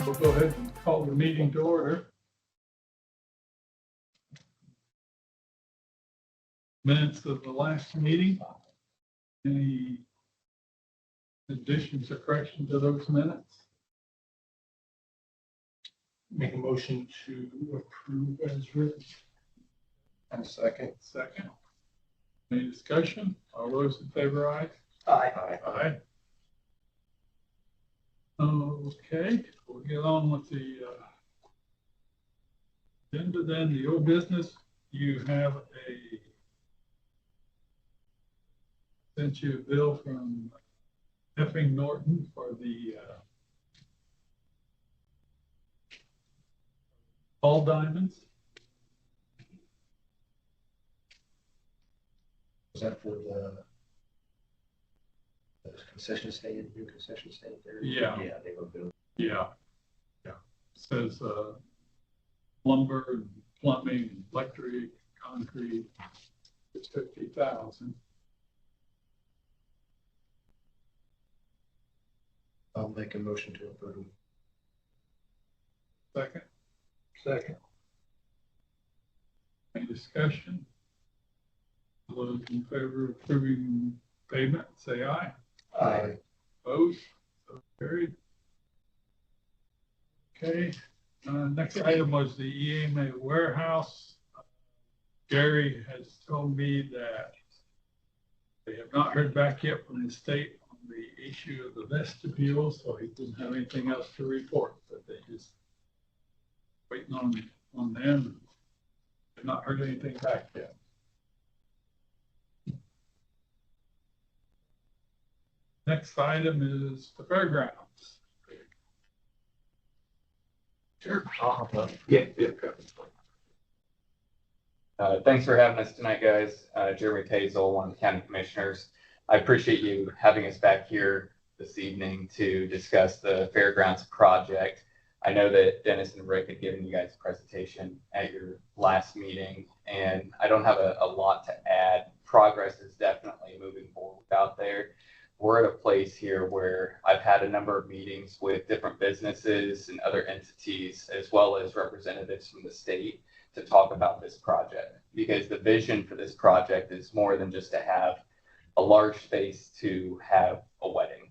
We'll go ahead and call the meeting to order. Minutes of the last meeting. Any additions or corrections to those minutes? Make a motion to approve as written. And second. Second. Any discussion? All those in favor, aye? Aye. Aye. Okay, we'll get on with the agenda then. The old business, you have sent you a bill from Effing Norton for the All Diamonds. Is that for the concession stand, new concession stand there? Yeah. Yeah, they were building. Yeah. Says lumber and plumbing, electric, concrete, it's 50,000. I'll make a motion to approve. Second. Second. Any discussion? All those in favor of approving payment, say aye. Aye. Opposed? So carried. Okay, next item was the EMA warehouse. Gary has told me that they have not heard back yet from the state on the issue of the vestibule, so he doesn't have anything else to report, but they just waiting on them. They've not heard anything back yet. Next item is the fairgrounds. Sure. Yeah. Thanks for having us tonight, guys. Jeremy Tazel, one of the county commissioners. I appreciate you having us back here this evening to discuss the fairgrounds project. I know that Dennis and Rick had given you guys a presentation at your last meeting, and I don't have a lot to add. Progress is definitely moving forward out there. We're at a place here where I've had a number of meetings with different businesses and other entities, as well as representatives from the state, to talk about this project, because the vision for this project is more than just to have a large space to have a wedding.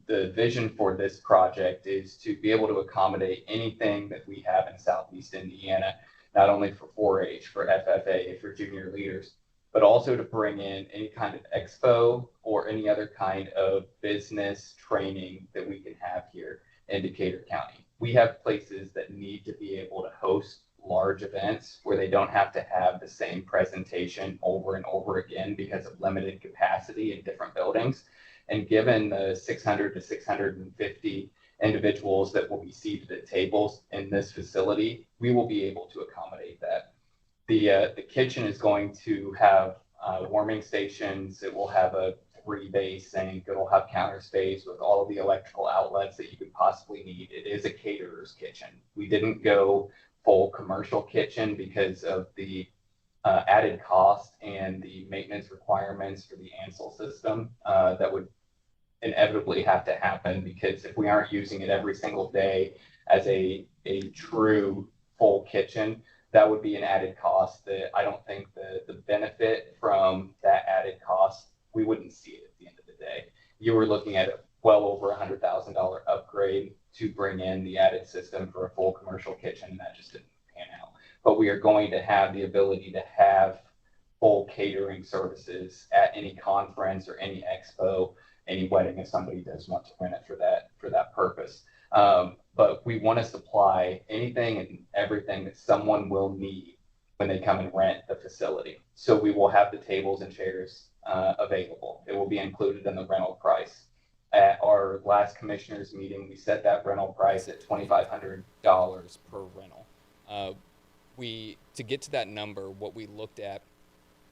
The vision for this project is to be able to accommodate anything that we have in Southeast Indiana, not only for 4-H, for FFA, for junior leaders, but also to bring in any kind of expo or any other kind of business training that we can have here in Decatur County. We have places that need to be able to host large events where they don't have to have the same presentation over and over again because of limited capacity in different buildings. And given the 600 to 650 individuals that will be seated at tables in this facility, we will be able to accommodate that. The kitchen is going to have warming stations. It will have a 3-bay sink. It'll have counter space with all of the electrical outlets that you could possibly need. It is a caterer's kitchen. We didn't go full commercial kitchen because of the added cost and the maintenance requirements for the Ansel system that would inevitably have to happen, because if we aren't using it every single day as a true full kitchen, that would be an added cost that I don't think the benefit from that added cost, we wouldn't see it at the end of the day. You were looking at a well over $100,000 upgrade to bring in the added system for a full commercial kitchen, and that just didn't pan out. But we are going to have the ability to have full catering services at any conference or any expo, any wedding, if somebody does want to rent it for that purpose. But we want to supply anything and everything that someone will need when they come and rent the facility. So we will have the tables and chairs available. It will be included in the rental price. At our last commissioners meeting, we set that rental price at $2,500 per rental. To get to that number, what we looked at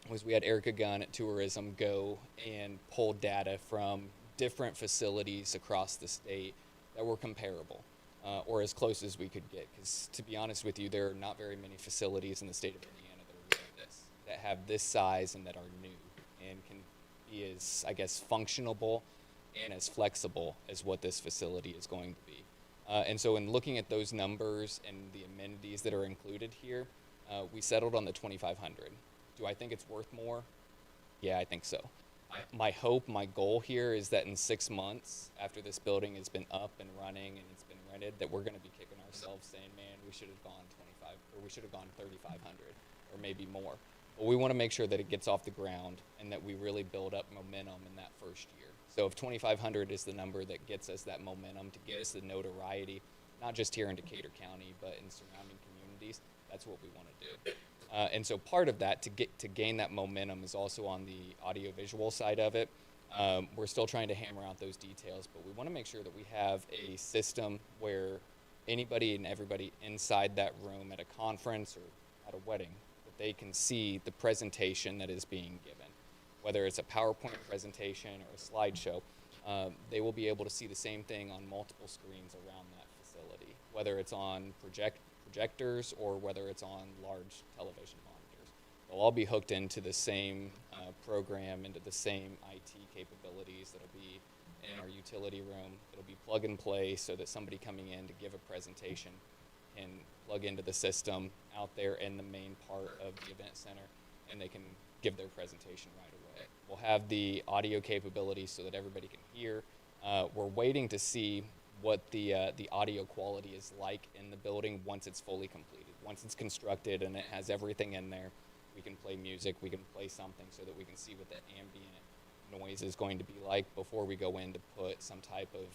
was we had Erica Gunn at Tourism go and pull data from different facilities across the state that were comparable, or as close as we could get. Because to be honest with you, there are not very many facilities in the state of Indiana that are like this, that have this size and that are new and can be as, I guess, functionable and as flexible as what this facility is going to be. And so in looking at those numbers and the amenities that are included here, we settled on the 2,500. Do I think it's worth more? Yeah, I think so. My hope, my goal here is that in 6 months, after this building has been up and running and it's been rented, that we're going to be kicking ourselves saying, man, we should have gone 25, or we should have gone 3,500, or maybe more. But we want to make sure that it gets off the ground and that we really build up momentum in that first year. So if 2,500 is the number that gets us that momentum, to get us the notoriety, not just here in Decatur County, but in surrounding communities, that's what we want to do. And so part of that, to gain that momentum, is also on the audiovisual side of it. We're still trying to hammer out those details, but we want to make sure that we have a system where anybody and everybody inside that room at a conference or at a wedding, that they can see the presentation that is being given. Whether it's a PowerPoint presentation or a slideshow, they will be able to see the same thing on multiple screens around that facility, whether it's on projectors or whether it's on large television monitors. They'll all be hooked into the same program, into the same IT capabilities that'll be in our utility room. It'll be plug and play so that somebody coming in to give a presentation can plug into the system out there in the main part of the event center, and they can give their presentation right away. We'll have the audio capabilities so that everybody can hear. We're waiting to see what the audio quality is like in the building once it's fully completed. Once it's constructed and it has everything in there, we can play music, we can play something so that we can see what the ambient noise is going to be like before we go in to put some type of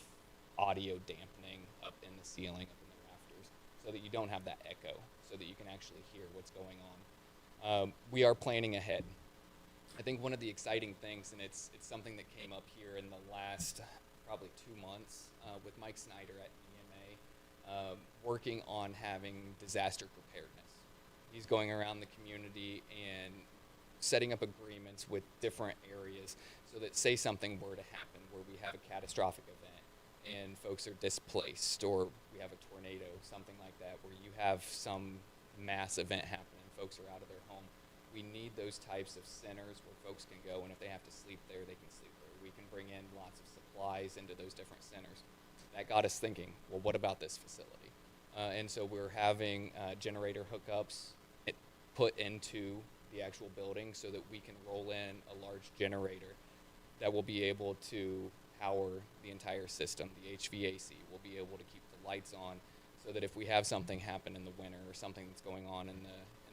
audio dampening up in the ceiling, up in the rafters, so that you don't have that echo, so that you can actually hear what's going on. We are planning ahead. I think one of the exciting things, and it's something that came up here in the last probably 2 months with Mike Snyder at EMA, working on having disaster preparedness. He's going around the community and setting up agreements with different areas so that, say something were to happen where we have a catastrophic event and folks are displaced, or we have a tornado, something like that, where you have some mass event happening, folks are out of their home. We need those types of centers where folks can go, and if they have to sleep there, they can sleep there. We can bring in lots of supplies into those different centers. That got us thinking, well, what about this facility? And so we're having generator hookups put into the actual building so that we can roll in a large generator that will be able to power the entire system. The HVAC will be able to keep the lights on, so that if we have something happen in the winter or something that's going on in the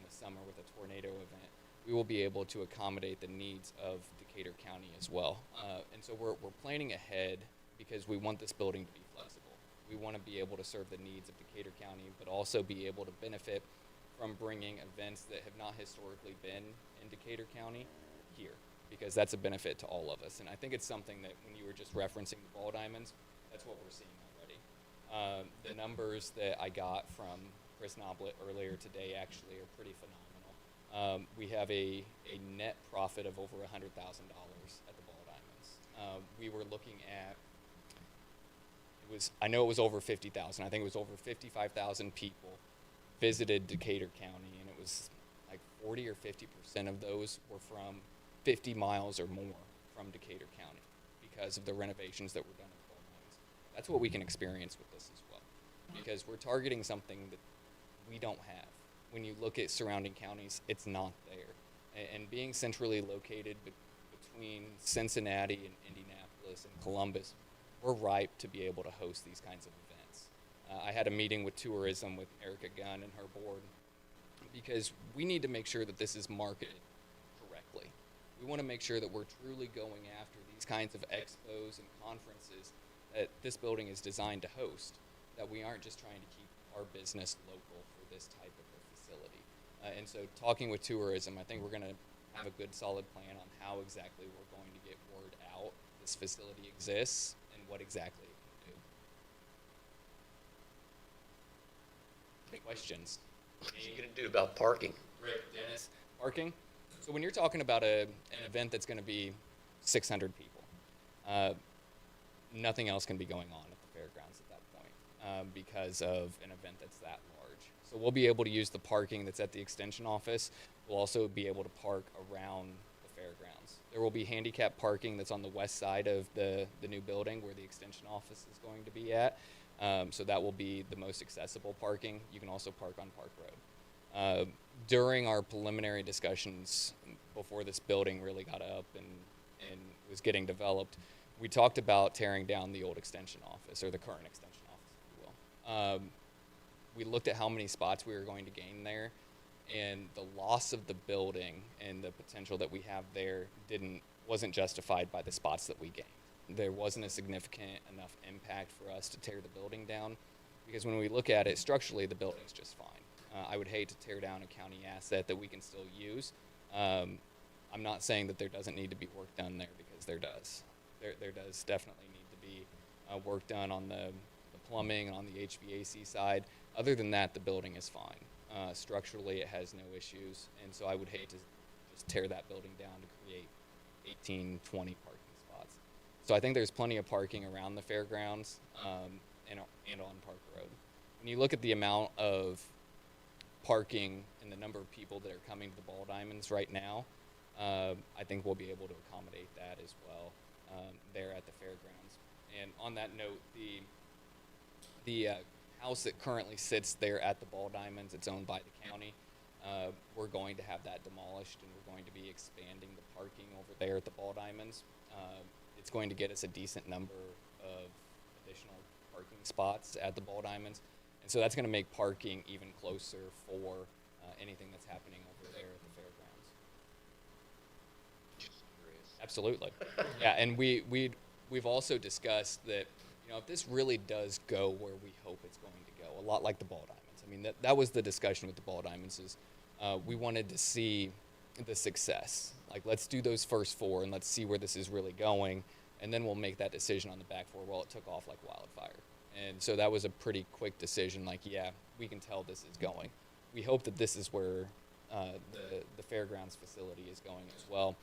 summer with a tornado event, we will be able to accommodate the needs of Decatur County as well. And so we're planning ahead because we want this building to be flexible. We want to be able to serve the needs of Decatur County, but also be able to benefit from bringing events that have not historically been in Decatur County here, because that's a benefit to all of us. And I think it's something that, when you were just referencing the ball diamonds, that's what we're seeing already. The numbers that I got from Chris Noblet earlier today actually are pretty phenomenal. We have a net profit of over $100,000 at the ball diamonds. We were looking at, I know it was over 50,000. I think it was over 55,000 people visited Decatur County, and it was like 40 or 50% of those were from 50 miles or more from Decatur County because of the renovations that were done at the ball diamonds. That's what we can experience with this as well, because we're targeting something that we don't have. When you look at surrounding counties, it's not there. And being centrally located between Cincinnati and Indianapolis and Columbus, we're ripe to be able to host these kinds of events. I had a meeting with tourism with Erica Gunn and her board, because we need to make sure that this is marketed correctly. We want to make sure that we're truly going after these kinds of expos and conferences that this building is designed to host, that we aren't just trying to keep our business local for this type of a facility. And so talking with tourism, I think we're going to have a good solid plan on how exactly we're going to get word out this facility exists and what exactly it can do. Any questions? What are you going to do about parking? Rick, Dennis, parking. So when you're talking about an event that's going to be 600 people, nothing else can be going on at the fairgrounds at that point because of an event that's that large. So we'll be able to use the parking that's at the extension office. We'll also be able to park around the fairgrounds. There will be handicap parking that's on the west side of the new building where the extension office is going to be at. So that will be the most accessible parking. You can also park on Park Road. During our preliminary discussions before this building really got up and was getting developed, we talked about tearing down the old extension office, or the current extension office, if you will. We looked at how many spots we were going to gain there, and the loss of the building and the potential that we have there wasn't justified by the spots that we gained. There wasn't a significant enough impact for us to tear the building down, because when we look at it structurally, the building's just fine. I would hate to tear down a county asset that we can still use. I'm not saying that there doesn't need to be work done there, because there does. There does definitely need to be work done on the plumbing and on the HVAC side. Other than that, the building is fine. Structurally, it has no issues, and so I would hate to just tear that building down to create 18, 20 parking spots. So I think there's plenty of parking around the fairgrounds and on Park Road. When you look at the amount of parking and the number of people that are coming to the Ball Diamonds right now, I think we'll be able to accommodate that as well there at the fairgrounds. And on that note, the house that currently sits there at the Ball Diamonds, it's owned by the county. We're going to have that demolished, and we're going to be expanding the parking over there at the Ball Diamonds. It's going to get us a decent number of additional parking spots at the Ball Diamonds, and so that's going to make parking even closer for anything that's happening over there at the fairgrounds. Just curious. Absolutely. Yeah, and we've also discussed that, you know, if this really does go where we hope it's going to go, a lot like the Ball Diamonds. I mean, that was the discussion with the Ball Diamonds, is we wanted to see the success. Like, let's do those first 4 and let's see where this is really going, and then we'll make that decision on the back 4. Well, it took off like wildfire. And so that was a pretty quick decision. Like, yeah, we can tell this is going. We hope that this is where the fairgrounds facility is going as well.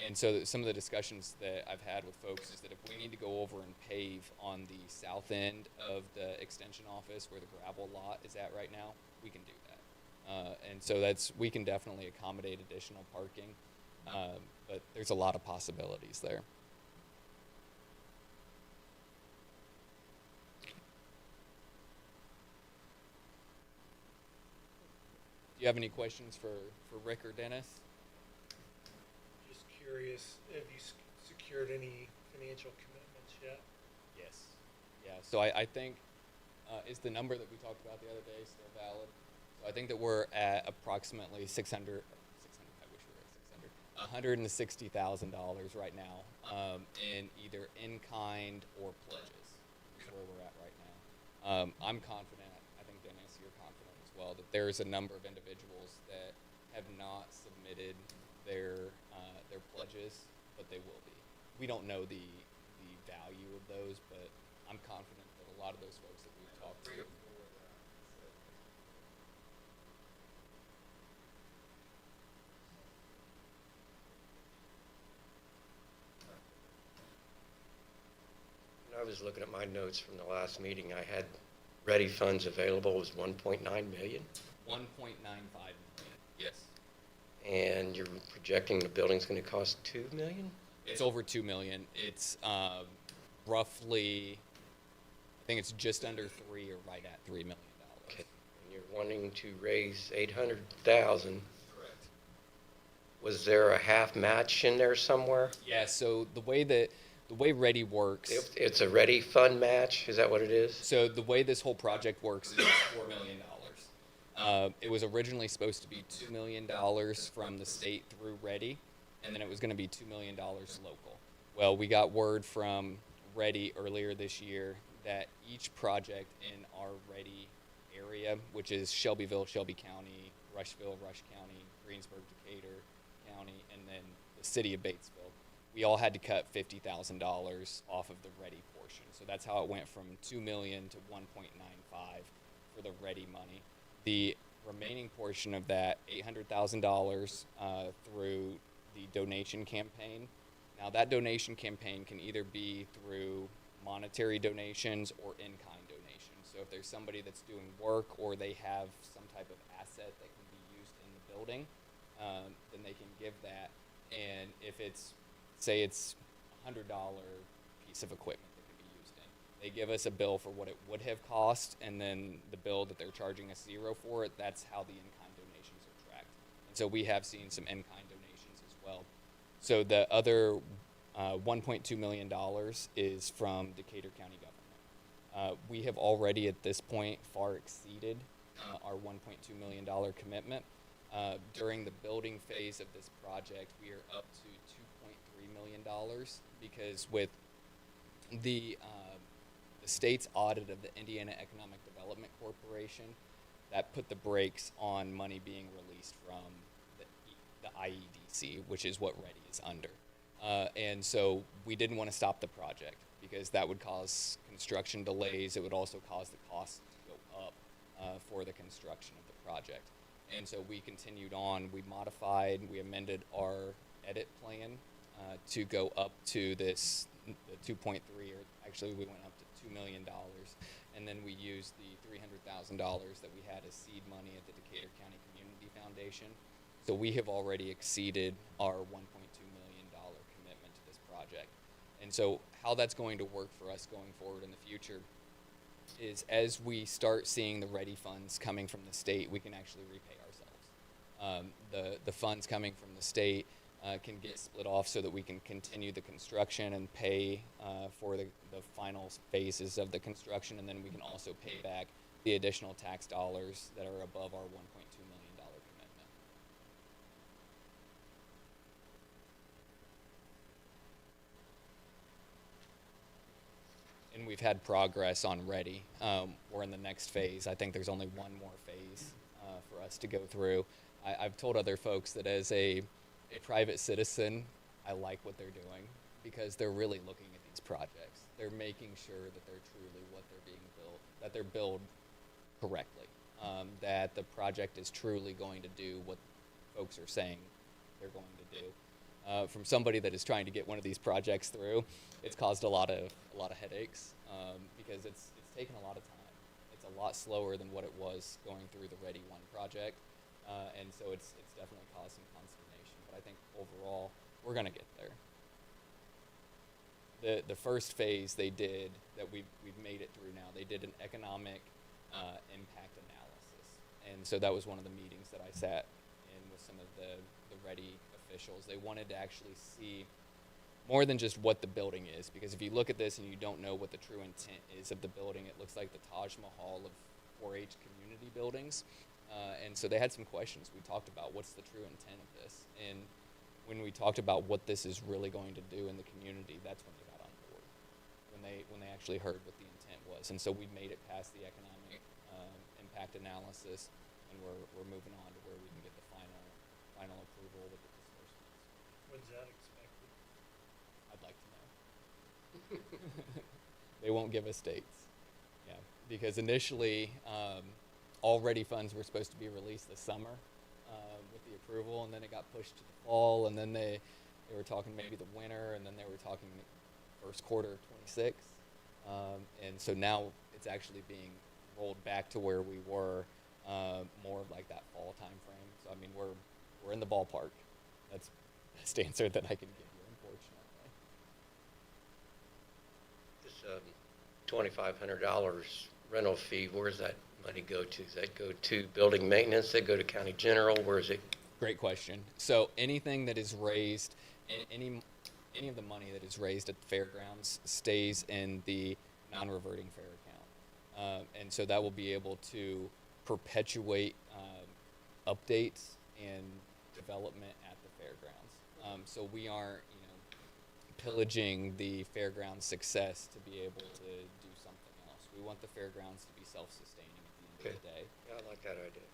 And so some of the discussions that I've had with folks is that if we need to go over and pave on the south end of the extension office where the gravel lot is at right now, we can do that. And so we can definitely accommodate additional parking, but there's a lot of possibilities there. Do you have any questions for Rick or Dennis? Just curious, have you secured any financial commitments yet? Yes. Yeah, so I think, is the number that we talked about the other day still valid? So I think that we're at approximately $660,000 right now, in either in-kind or pledges is where we're at right now. I'm confident, I think Dennis, you're confident as well, that there's a number of individuals that have not submitted their pledges, but they will be. We don't know the value of those, but I'm confident that a lot of those folks that we've talked to. When I was looking at my notes from the last meeting, I had ready funds available was 1.9 million. 1.95 million, yes. And you're projecting the building's going to cost 2 million? It's over 2 million. It's roughly, I think it's just under 3 or right at $3 million. Okay. And you're wanting to raise 800,000. Correct. Was there a half match in there somewhere? Yeah, so the way Ready works, It's a ready fund match, is that what it is? so the way this whole project works is $4 million. It was originally supposed to be $2 million from the state through Ready, and then it was going to be $2 million local. Well, we got word from Ready earlier this year that each project in our Ready area, which is Shelbyville, Shelby County, Rushville, Rush County, Greensburg, Decatur County, and then the city of Batesville, we all had to cut $50,000 off of the Ready portion. So that's how it went from 2 million to 1.95 for the Ready money. The remaining portion of that, $800,000 through the donation campaign. Now that donation campaign can either be through monetary donations or in-kind donations. So if there's somebody that's doing work or they have some type of asset that can be used in the building, then they can give that. And if it's, say it's $100 piece of equipment that can be used in, They give us a bill for what it would have cost, and then the bill that they're charging us zero for it, that's how the in-kind donations are tracked. And so we have seen some in-kind donations as well. So the other $1.2 million is from Decatur County government. We have already at this point far exceeded our $1.2 million commitment. During the building phase of this project, we are up to $2.3 million because with the state's audit of the Indiana Economic Development Corporation, that put the brakes on money being released from the IEDC, which is what Ready is under. And so we didn't want to stop the project because that would cause construction delays. It would also cause the cost to go up for the construction of the project. And so we continued on. We modified, we amended our edit plan to go up to this, the 2.3, or actually we went up to $2 million. And then we used the $300,000 that we had as seed money at the Decatur County Community Foundation. So we have already exceeded our $1.2 million commitment to this project. And so how that's going to work for us going forward in the future is as we start seeing the ready funds coming from the state, we can actually repay ourselves. The funds coming from the state can get split off so that we can continue the construction and pay for the final phases of the construction, and then we can also pay back the additional tax dollars that are above our $1.2 million commitment. And we've had progress on Ready. We're in the next phase. I think there's only one more phase for us to go through. I've told other folks that as a private citizen, I like what they're doing because they're really looking at these projects. They're making sure that they're truly what they're being built, that they're built correctly, that the project is truly going to do what folks are saying they're going to do. From somebody that is trying to get one of these projects through, it's caused a lot of headaches because it's taken a lot of time. It's a lot slower than what it was going through the Ready 1 project, and so it's definitely caused some consternation. But I think overall, we're going to get there. The first phase they did that we've made it through now, they did an economic impact analysis, and so that was one of the meetings that I sat in with some of the Ready officials. They wanted to actually see more than just what the building is, because if you look at this and you don't know what the true intent is of the building, it looks like the Taj Mahal of 4-H community buildings. And so they had some questions. We talked about what's the true intent of this, and when we talked about what this is really going to do in the community, that's when they got on board. When they actually heard what the intent was, and so we made it past the economic impact analysis, and we're moving on to where we can get the final approval with the disbursements. When's that expected? I'd like to know. They won't give us dates. Yeah, because initially, all ready funds were supposed to be released this summer with the approval, and then it got pushed to the fall, and then they were talking maybe the winter, and then they were talking first quarter of 26. And so now it's actually being rolled back to where we were, more of like that fall time frame. So I mean, we're in the ballpark. That's the best answer that I can give you, unfortunately. This $2,500 rental fee, where does that money go to? Does that go to building maintenance? Does that go to county general? Where is it? Great question. So anything that is raised, any of the money that is raised at the fairgrounds stays in the non-reverting fair account. And so that will be able to perpetuate updates and development at the fairgrounds. So we aren't, pillaging the fairgrounds' success to be able to do something else. We want the fairgrounds to be self-sustaining at the end of the day. Yeah, I like that idea.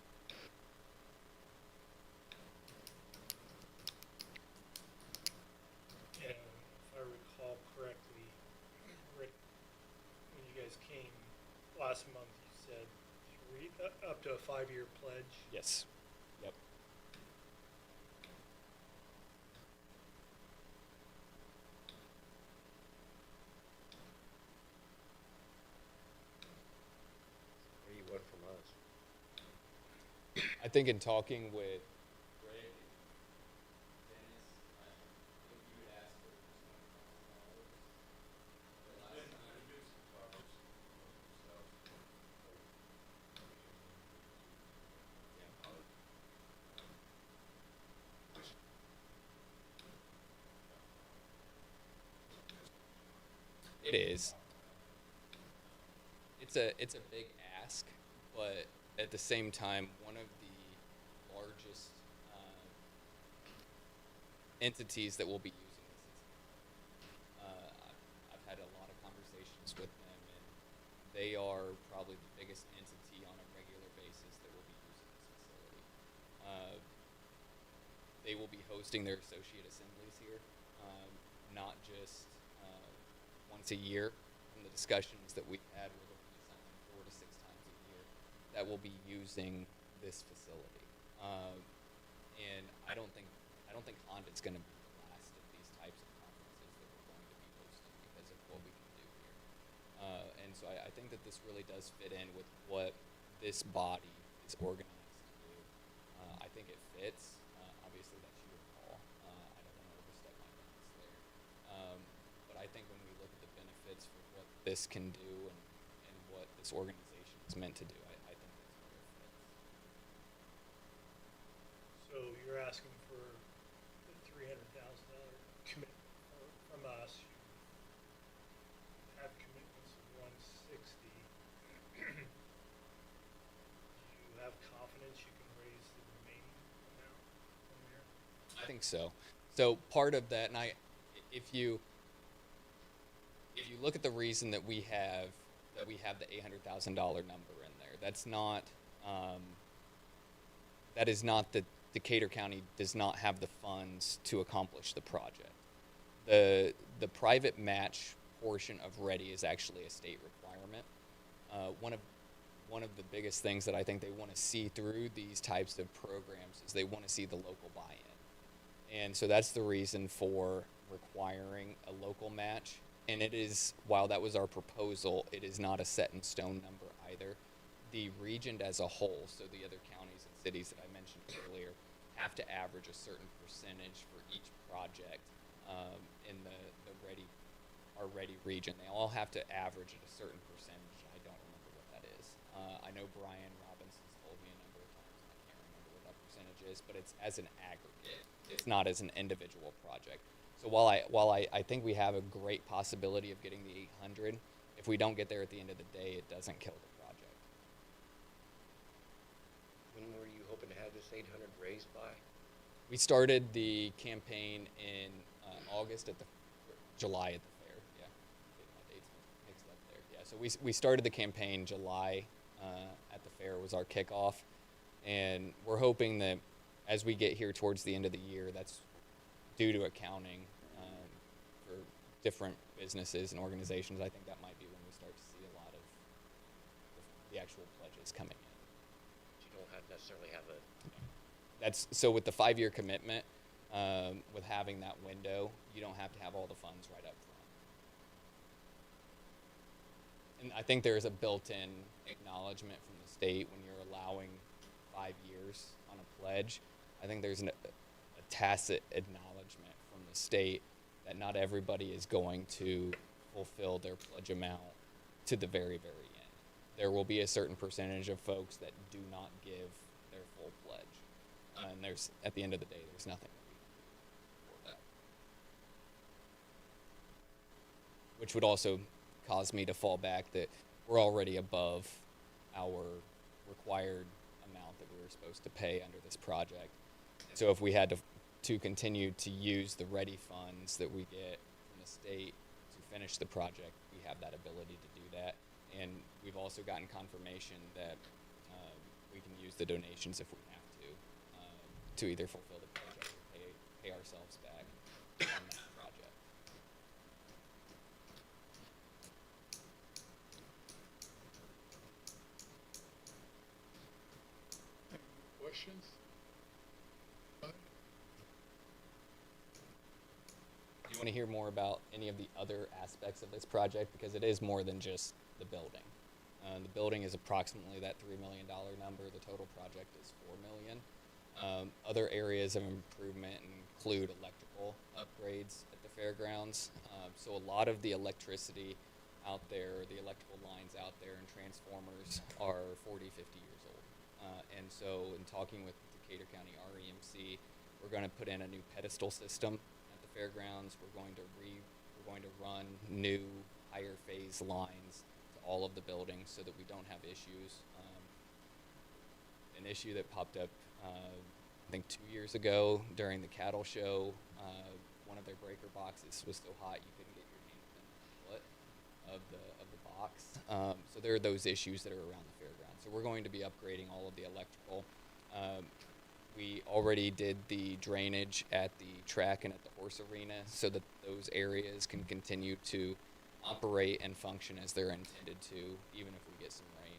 And if I recall correctly, Rick, when you guys came last month, you said up to a 5-year pledge. Yes. Yep. What do you want from us? I think in talking with Greg and Dennis, I think you would ask for $20,000. It is. It's a big ask, but at the same time, one of the largest entities that will be using this is I've had a lot of conversations with them, and they are probably the biggest entity on a regular basis that will be using this facility. They will be hosting their associate assemblies here, not just once a year. From the discussions that we've had, we're looking at something 4 to 6 times a year that will be using this facility. And I don't think Honda's going to be the last of these types of conferences that we're going to be hosting because of what we can do here. And so I think that this really does fit in with what this body is organized to do. I think it fits. Obviously, that's your call. I don't want to overstep my bounds there. But I think when we look at the benefits for what this can do and what this organization is meant to do, I think that's where it fits. So you're asking for a $300,000 commitment from us. You have commitments of 160. Do you have confidence you can raise the remaining amount from there? I think so. So part of that, and if you look at the reason that we have the $800,000 number in there, that is not that Decatur County does not have the funds to accomplish the project. The private match portion of READY is actually a state requirement. One of the biggest things that I think they want to see through these types of programs is they want to see the local buy-in. And so that's the reason for requiring a local match. And it is, while that was our proposal, it is not a set in stone number either. The region as a whole, so the other counties and cities that I mentioned earlier, have to average a certain percentage for each project in our READY region. They all have to average at a certain percentage. I don't remember what that is. I know Brian Robinson's told me a number of times, and I can't remember what that percentage is, but it's as an aggregate. It's not as an individual project. So while I think we have a great possibility of getting the 800, if we don't get there at the end of the day, it doesn't kill the project. When were you hoping to have this 800 raised by? We started the campaign in August July at the fair. Yeah, my dates mixed up there. Yeah, so we started the campaign July at the fair was our kickoff, and we're hoping that as we get here towards the end of the year, that's due to accounting for different businesses and organizations. I think that might be when we start to see a lot of the actual pledges coming in. You don't necessarily have a... That's so with the 5-year commitment, with having that window, you don't have to have all the funds right up front. And I think there is a built-in acknowledgement from the state when you're allowing 5 years on a pledge. I think there's a tacit acknowledgement from the state that not everybody is going to fulfill their pledge amount to the very, very end. There will be a certain percentage of folks that do not give their full pledge. And at the end of the day, there's nothing that we can do for that. Which would also cause me to fall back that we're already above our required amount that we were supposed to pay under this project. So if we had to continue to use the READY funds that we get from the state to finish the project, we have that ability to do that. And we've also gotten confirmation that we can use the donations if we have to either fulfill the project or pay ourselves back on that project. Questions? Do you want to hear more about any of the other aspects of this project? Because it is more than just the building. The building is approximately that $3 million number. The total project is $4 million. Other areas of improvement include electrical upgrades at the fairgrounds. So a lot of the electricity out there, the electrical lines out there and transformers are 40, 50 years old. And so in talking with Decatur County REMC, we're going to put in a new pedestal system at the fairgrounds. We're going to run new entire phase lines to all of the buildings so that we don't have issues. An issue that popped up, I think 2 years ago during the cattle show, one of their breaker boxes was so hot you couldn't get your hand within the foot of the box. So there are those issues that are around the fairground. So we're going to be upgrading all of the electrical. We already did the drainage at the track and at the horse arena so that those areas can continue to operate and function as they're intended to, even if we get some rain.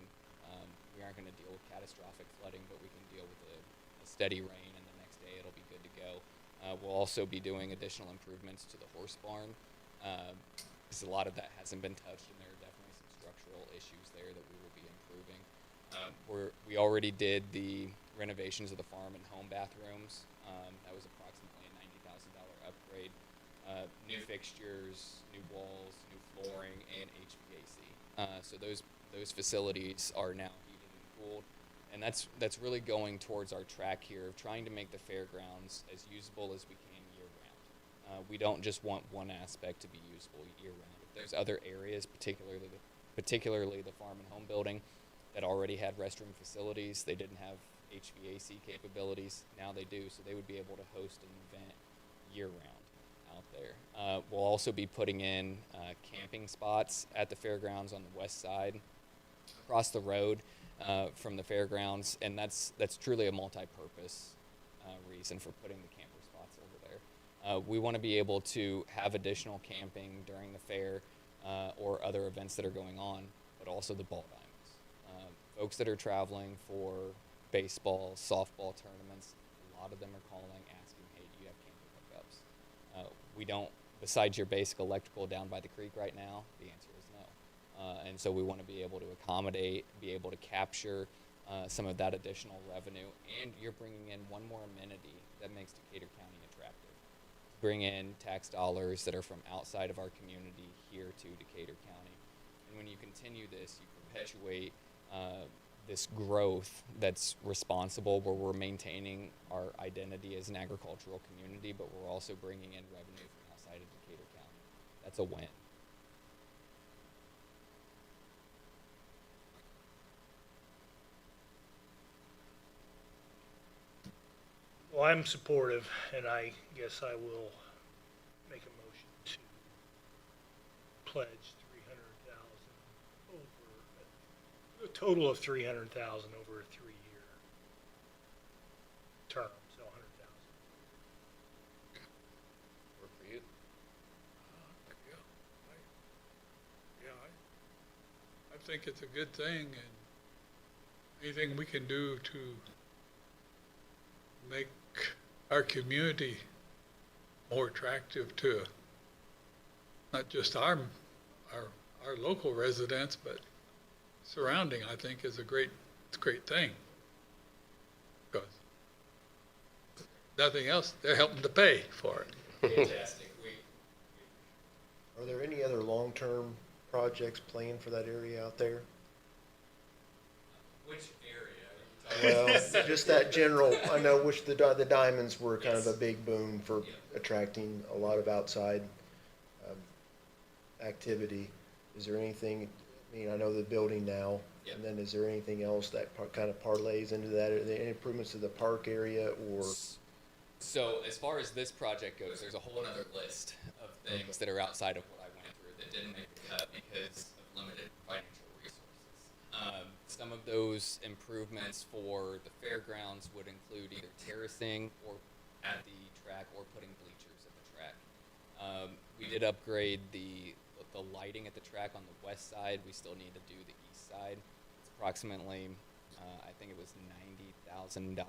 We aren't going to deal with catastrophic flooding, but we can deal with a steady rain, and the next day it'll be good to go. We'll also be doing additional improvements to the horse barn, because a lot of that hasn't been touched, and there are definitely some structural issues there that we will be improving. We already did the renovations of the farm and home bathrooms. That was approximately a $90,000 upgrade. New fixtures, new walls, new flooring, and HVAC. So those facilities are now heated and cooled, and that's really going towards our track here of trying to make the fairgrounds as usable as we can year round. We don't just want one aspect to be usable year round. If there's other areas, particularly the farm and home building, that already had restroom facilities, they didn't have HVAC capabilities. Now they do, so they would be able to host an event year round out there. We'll also be putting in camping spots at the fairgrounds on the west side, across the road from the fairgrounds, and that's truly a multi-purpose reason for putting the camper spots over there. We want to be able to have additional camping during the fair or other events that are going on, but also the ball diamonds. Folks that are traveling for baseball, softball tournaments, a lot of them are calling asking, hey, do you have camper hookups? We don't, besides your basic electrical down by the creek right now, the answer is no. And so we want to be able to accommodate, be able to capture some of that additional revenue. And you're bringing in one more amenity that makes Decatur County attractive. Bring in tax dollars that are from outside of our community here to Decatur County. And when you continue this, you perpetuate this growth that's responsible, where we're maintaining our identity as an agricultural community, but we're also bringing in revenue from outside of Decatur County. That's a win. Well, I'm supportive, and I guess I will make a motion to pledge $300,000 over a total of $300,000 over a 3-year term, so $100,000. Work for you? I think it's a good thing, and anything we can do to make our community more attractive to not just our local residents, but surrounding, I think is a great thing. Because nothing else, they're helping to pay for it. Fantastic. Are there any other long-term projects planned for that area out there? Which area are you talking Well, just that general, I know which the diamonds were kind of a big boom for attracting a lot of outside activity. Is there anything, I mean, I know the building now, and then is there anything else that kind of parlays into that? Are there any improvements to the park area or? So as far as this project goes, there's a whole other list of things that are outside of what I went through that didn't make the cut because of limited financial resources. Some of those improvements for the fairgrounds would include either terracing or at the track or putting bleachers at the track. We did upgrade the lighting at the track on the west side. We still need to do the east side. It's approximately, I think it was $90,000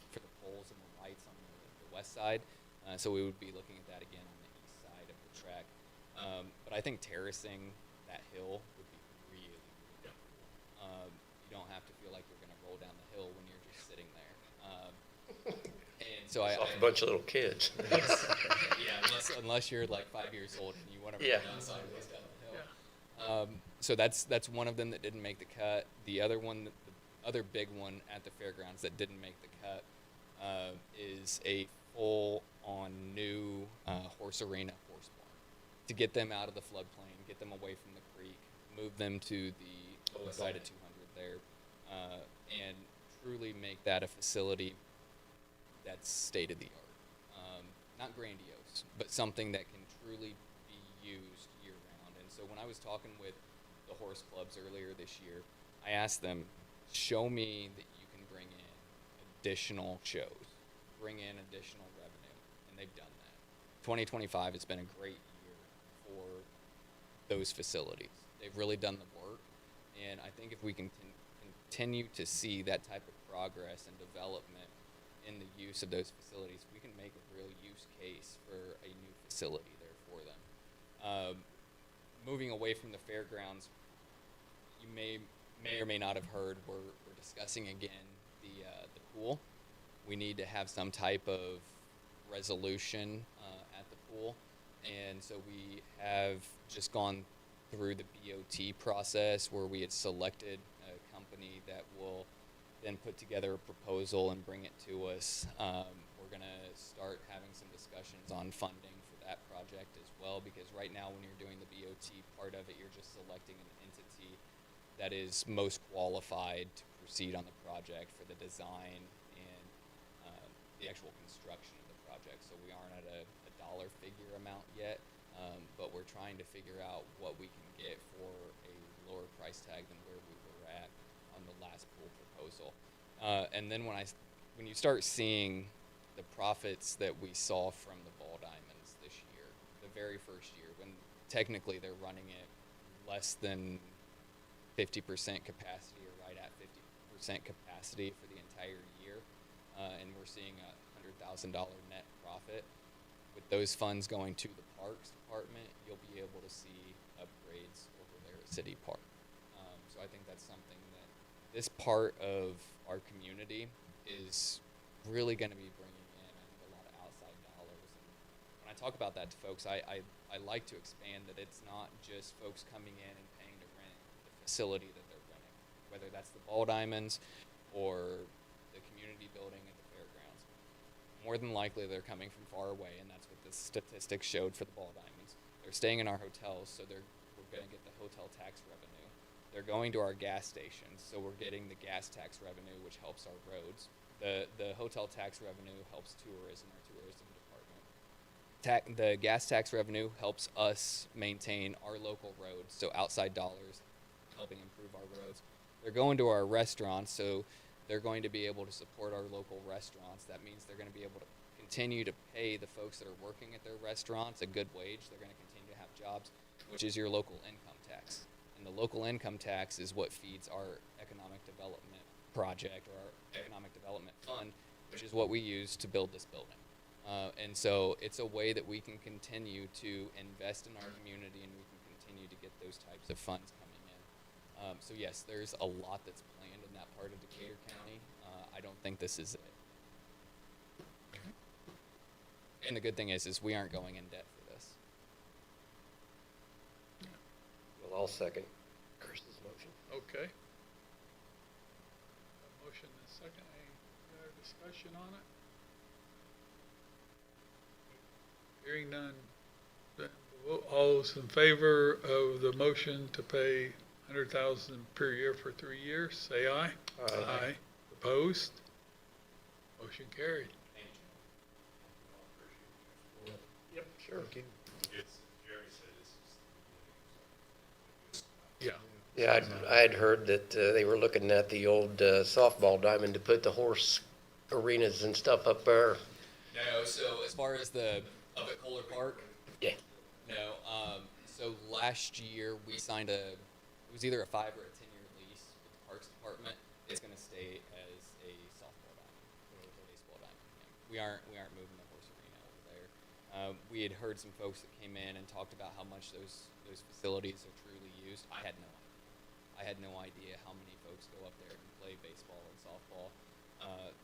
for the poles and the lights on the west side. So we would be looking at that again on the east side of the track. But I think terracing that hill would be really, really cool. You don't have to feel like you're going to roll down the hill when you're just sitting there. And so It's off a bunch of little kids. yeah, unless you're like 5 years old and you want to run down sideways down the hill. So that's one of them that didn't make the cut. The other one, the other big one at the fairgrounds that didn't make the cut is a full-on new horse arena, horse to get them out of the floodplain, get them away from the creek, move them to the west side of 200 there, and truly make that a facility that's state of the art. Not grandiose, but something that can truly be used year round. And so when I was talking with the horse clubs earlier this year, I asked them, show me that you can bring in additional shows, bring in additional revenue, and they've done that. 2025 has been a great year for those facilities. They've really done the work, and I think if we can continue to see that type of progress and development in the use of those facilities, we can make a real use case for a new facility there for them. Moving away from the fairgrounds, you may or may not have heard, we're discussing again the pool. We need to have some type of resolution at the pool, and so we have just gone through the BOT process where we had selected a company that will then put together a proposal and bring it to us. We're going to start having some discussions on funding for that project as well, because right now when you're doing the BOT part of it, you're just selecting an entity that is most qualified to proceed on the project for the design and the actual construction of the project. So we aren't at a dollar figure amount yet, but we're trying to figure out what we can get for a lower price tag than where we were at on the last pool proposal. And then when you start seeing the profits that we saw from the ball diamonds this year, the very first year, when technically they're running it less than 50% capacity or right at 50% capacity for the entire year, and we're seeing a $100,000 net profit. With those funds going to the Parks Department, you'll be able to see upgrades over there at City Park. So I think that's something that this part of our community is really going to be bringing in, I think, a lot of outside dollars. And when I talk about that to folks, I like to expand that it's not just folks coming in and paying to rent the facility that they're renting, whether that's the ball diamonds or the community building at the fairgrounds. More than likely, they're coming from far away, and that's what the statistics showed for the ball diamonds. They're staying in our hotels, so we're going to get the hotel tax revenue. They're going to our gas stations, so we're getting the gas tax revenue, which helps our roads. The hotel tax revenue helps tourism, our tourism department. The gas tax revenue helps us maintain our local roads, so outside dollars helping improve our roads. They're going to our restaurants, so they're going to be able to support our local restaurants. That means they're going to be able to continue to pay the folks that are working at their restaurants a good wage. They're going to continue to have jobs, which is your local income tax. And the local income tax is what feeds our economic development project or our economic development fund, which is what we use to build this building. And so it's a way that we can continue to invest in our community, and we can continue to get those types of funds coming in. So yes, there's a lot that's planned in that part of Decatur County. I don't think this is it. And the good thing is we aren't going in debt for this. Well, I'll second Chris's motion. Okay. A motion and a second. Any other discussion on it? Hearing none. Then we'll vote. All those in favor of the motion to pay $100,000 per year for 3 years, say aye. Aye. Opposed? Motion carried. Yep, sure. Yeah. Yeah, I had heard that they were looking at the old softball diamond to put the horse arenas and stuff up there. No, so as far as up at Kohler Park? Yeah. No, so last year we signed it was either a 5 or a 10-year lease with the Parks Department. It's going to stay as a softball diamond, or baseball diamond. Yeah. We aren't moving the horse arena over there. We had heard some folks that came in and talked about how much those facilities are truly used. I had no idea how many folks go up there and play baseball and softball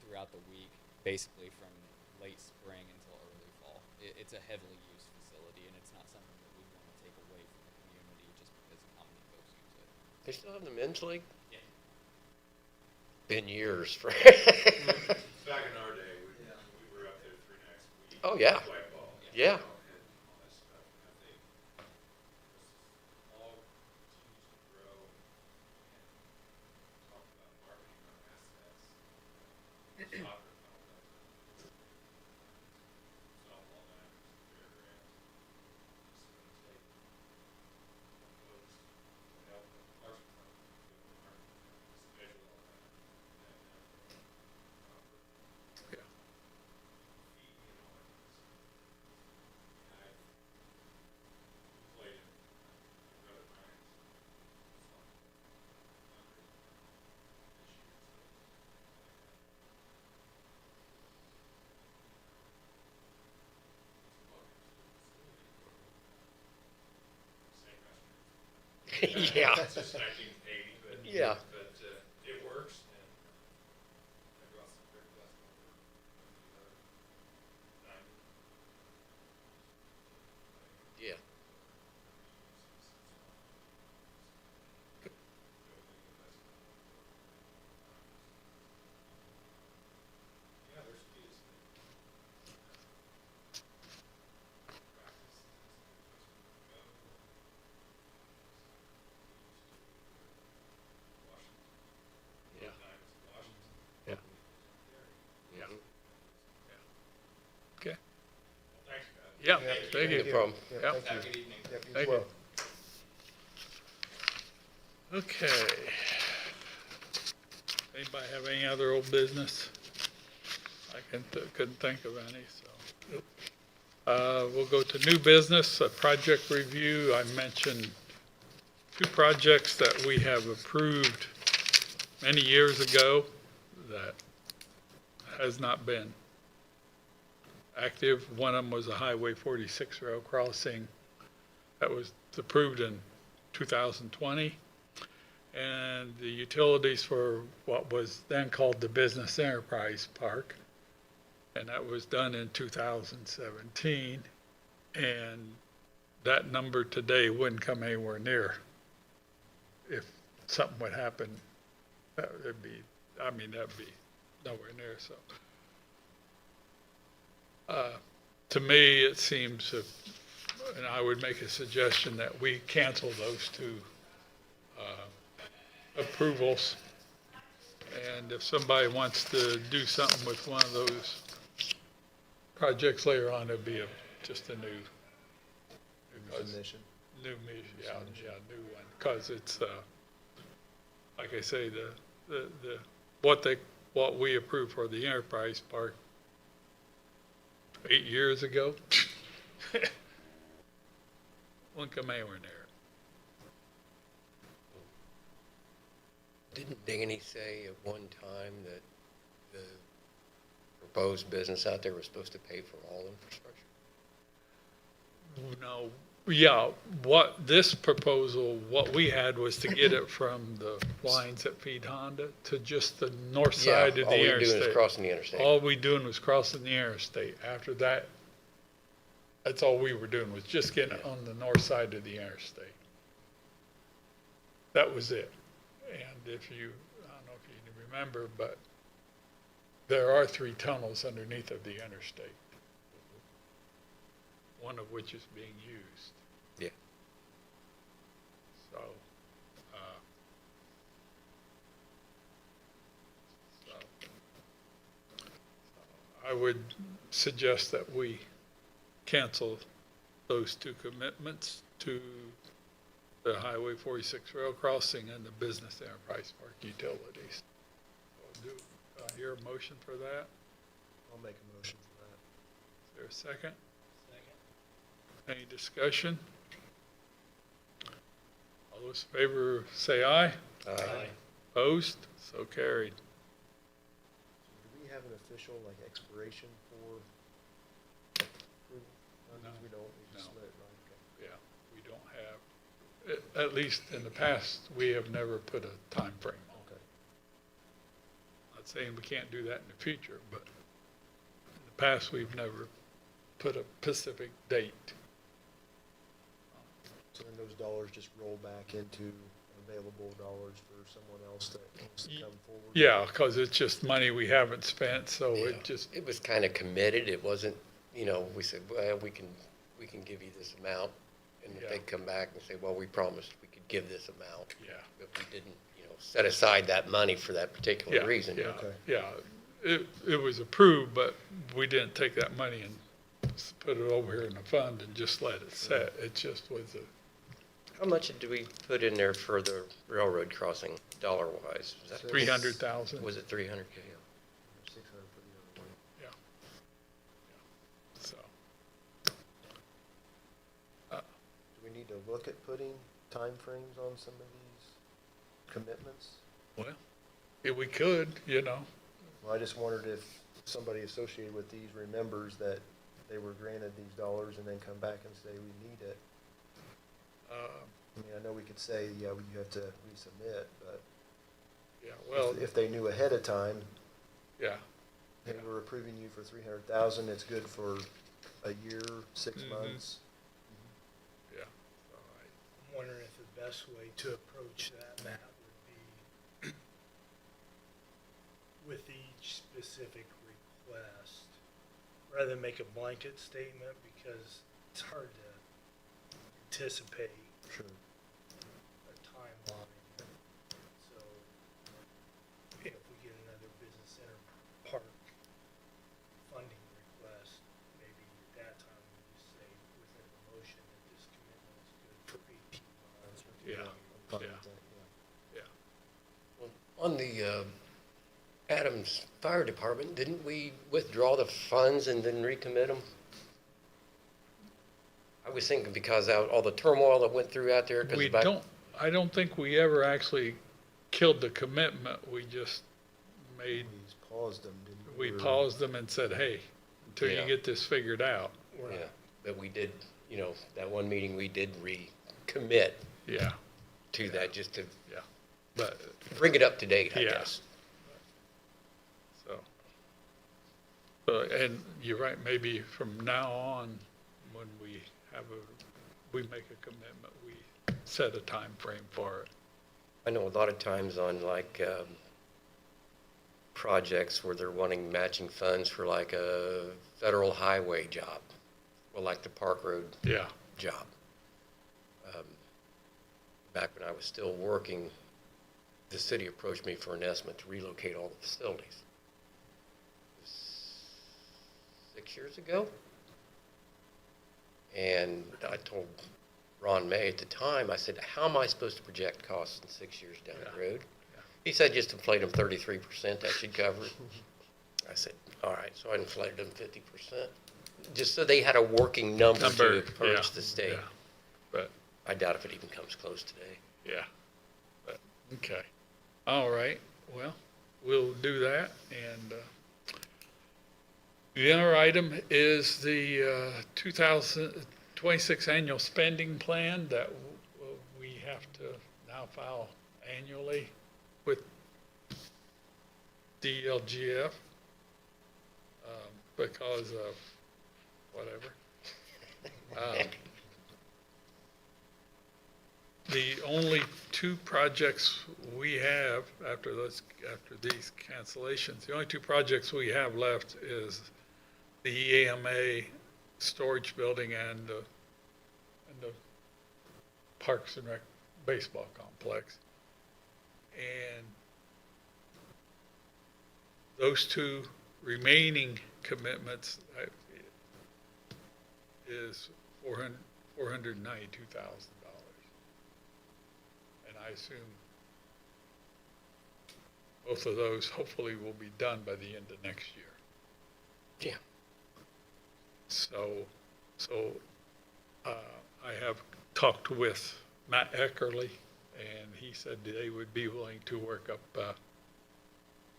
throughout the week, basically from late spring until early fall. It's a heavily used facility, and it's not something that we want to take away from the community just because of how many folks use it. They still have the men's league? Yeah. Been years. Back in our day, we were up there 3 nights a week. Oh, yeah. White ball. Yeah. And all that stuff. I think Yeah. It's just 1980, but. Yeah. But, it works and I brought some very blessed over. Yeah. Yeah, there's kids. Yeah. Yeah. Yeah. Okay. Thanks, guys. Yeah, thank No you. problem. Yeah, Yep. thank Have a you. good evening. Yep, you as Thank you. well. Okay. Anybody have any other old business? I couldn't think of any, so. We'll go to new business, a project review. I mentioned 2 projects that we have approved many years ago that has not been active. One of them was a Highway 46 rail crossing that was approved in 2020. And the utilities for what was then called the Business Enterprise Park. And that was done in 2017. And that number today wouldn't come anywhere near. If something would happen, that'd be nowhere near, so. To me, it seems, and I would make a suggestion that we cancel those 2 approvals. And if somebody wants to do something with one of those projects later on, it'd be just a new Submission. new one, because it's, like I say, what we approved for the Enterprise Park 8 years ago, won't come anywhere near. Didn't Danny say at one time that the proposed business out there was supposed to pay for all infrastructure? No, yeah, this proposal, what we had was to get it from the lines that feed Honda to just the north side of the All we were doing is interstate. crossing the interstate. All we doing was crossing the interstate. After that, that's all we were doing, was just getting it on the north side of the interstate. That was it. And I don't know if you remember, but there are 3 tunnels underneath of the interstate, one of which is being used. Yeah. So, I would suggest that we cancel those 2 commitments to the Highway 46 rail crossing and the Business Enterprise Park utilities. Do I hear a motion for that? I'll make a motion for that. Is there a second? Second. Any discussion? All those in favor say aye. Aye. Opposed? So carried. Do we have an official, like, expiration for approval? No. We don't, we just No. let it run, okay. Yeah, we don't have, at least in the past, we have never put a time frame on it. Okay. Not saying we can't do that in the future, but in the past, we've never put a specific date. So then those dollars just roll back into available dollars for someone else that wants to come forward? Yeah, because it's just money we haven't spent, so Yeah. it just, It was kind of committed. It wasn't, we said, well, we can give you this amount. And if Yeah. they come back and say, well, we promised we could give this amount. yeah. But we didn't, set aside that money for that particular Yeah, reason. yeah, Okay. yeah. It was approved, but we didn't take that money and put it over here in the fund and just let it set. It just was How much did we put in there for the railroad crossing, dollar-wise? Was that 300,000. Was it 300K? 600 for the other one. So, Do we need to look at putting timeframes on some of these commitments? well, if we could, Well, I just wondered if somebody associated with these remembers that they were granted these dollars and then come back and say, we need it. I mean, I know we could say, yeah, you have to resubmit, but Yeah, well, if they knew ahead of time, yeah, hey, we're approving you for 300,000, it's good for a year, 6 Mhm. months. yeah. I'm wondering if the best way to approach that, Matt, would be with each specific request, rather than make a blanket statement, because it's hard to anticipate Sure. a timeline. So, if we get another business center park funding request, maybe at that time we just say within the motion that this commitment is good for 18 months. Or Yeah. I'm fine Yeah. with that, yeah. On the Adams Fire Department, didn't we withdraw the funds and then recommit them? I was thinking because out all the turmoil that went through out there. 'Cause We don't, I don't think we ever actually killed the commitment. We just made, We just paused them, didn't we? we Or- paused them and said, hey, until you Yeah. get this figured out. Yeah, but we did, that one meeting, we did recommit Yeah, to that just to but, bring it up to date, I Yeah. guess. so. And you're right, maybe from now on, when we we make a commitment, we set a time frame for it. I know a lot of times on projects where they're wanting matching funds for like a federal highway job, or like the Park Road Yeah, job. Back when I was still working, the city approached me for an estimate to relocate all the facilities. 6 years ago. And I told Ron May at the time, I said, how am I supposed to project costs in 6 years down the road? He said, just inflate them 33%, that should cover it. I said, all right, so I inflated them 50%, just so they had a working number to approach the state. yeah. But, I doubt if it even comes close today. yeah, but, okay. All right, well, we'll do that, and, the other item is the 2026 annual spending plan that we have to now file annually with DLGF because of whatever. The only two projects we have after these cancellations, the only two projects we have left is the EMA storage building and the Parks and Rec baseball complex. And those two remaining commitments is $492,000. And I assume both of those hopefully will be done by the end of next year. Yeah. So, I have talked with Matt Eckerly, and he said they would be willing to work up the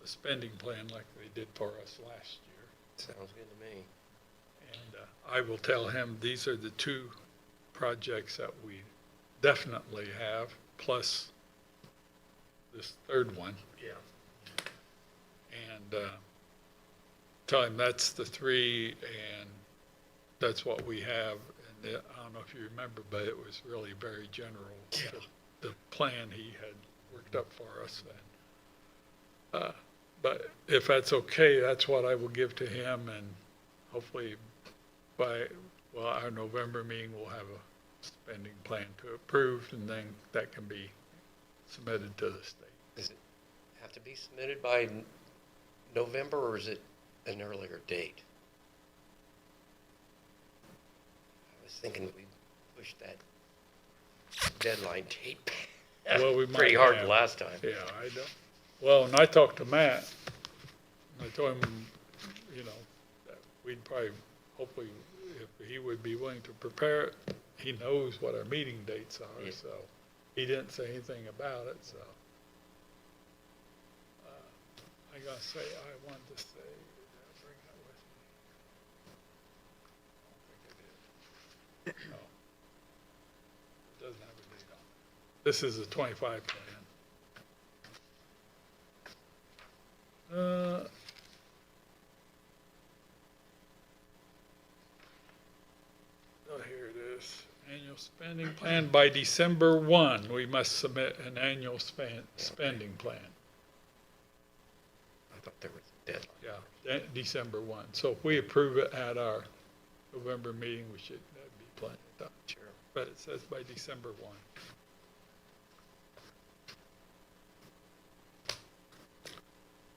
spending plan like they did for us last year. Sounds good to me. And I will tell him these are the two projects that we definitely have, plus this third one. Yeah. And tell him that's the three, and that's what we have. And I don't know if you remember, but it was really very general. Yeah. The plan he had worked up for us. And, but if that's okay, that's what I will give to him, and hopefully by, our November meeting, we'll have a spending plan to approve, and then that can be submitted to the state. Does it have to be submitted by November, or is it an earlier date? I was thinking we pushed that deadline date Well, we pretty might hard have. last time. Yeah, I don't, well, and I talked to Matt, and I told him, that we'd probably, hopefully, if he would be willing to prepare it, he knows what our meeting dates are, Yeah. so he didn't say anything about it, so. I gotta say, I wanted to say, did I bring that with me? I don't think I did. No. It doesn't have a date on it. This is a 25 plan. Oh, here it is. Annual spending plan. By December 1, we must submit an annual spending plan. I thought there was a deadline. Yeah, December 1. So if we approve it at our November meeting, we should, that'd be plenty of time. Sure. But it says by December 1.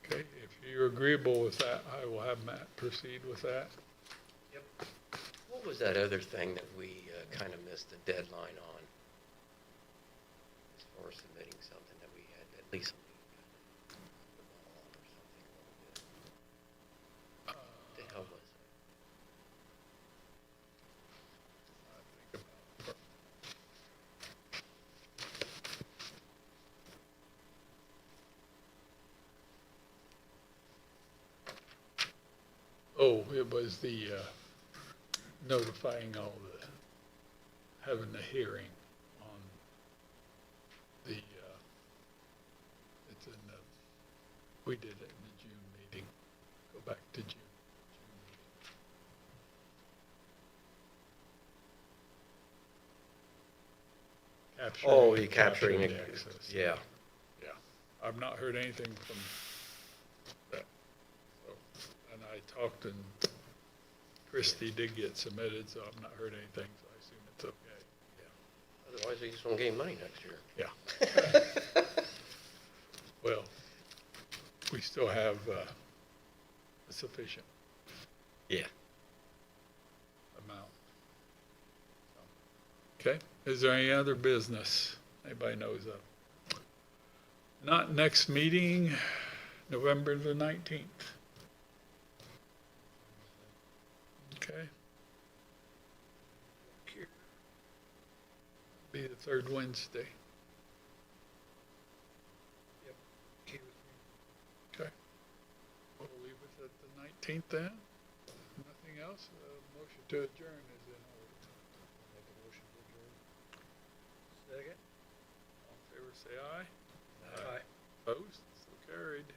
Okay, if you're agreeable with that, I will have Matt proceed with that. Yep. What was that other thing that we kind of missed the deadline on? As far as submitting something that we had at least put on or something a little bit. What the hell was it? Oh, it was the notifying all the, having the hearing on the, it's in the, we did it in the June meeting. Go back to June. Oh, you capturing the it. access. Yeah. Yeah, I've not heard anything from that. So, and I talked and Christie did get submitted, so I've not heard anything, so I assume it's okay. Otherwise, we just won't get money next year. Yeah. Well, we still have sufficient Yeah. amount. Okay, is there any other business anybody knows of? Not next meeting, November the 19th. Okay. Be the third Wednesday. Yep. Okay with me. Okay. We'll leave it at the 19th then. Nothing else? Motion to adjourn is in order. Make a motion to adjourn. Second. All in favor, say aye. Aye. Opposed? So carried.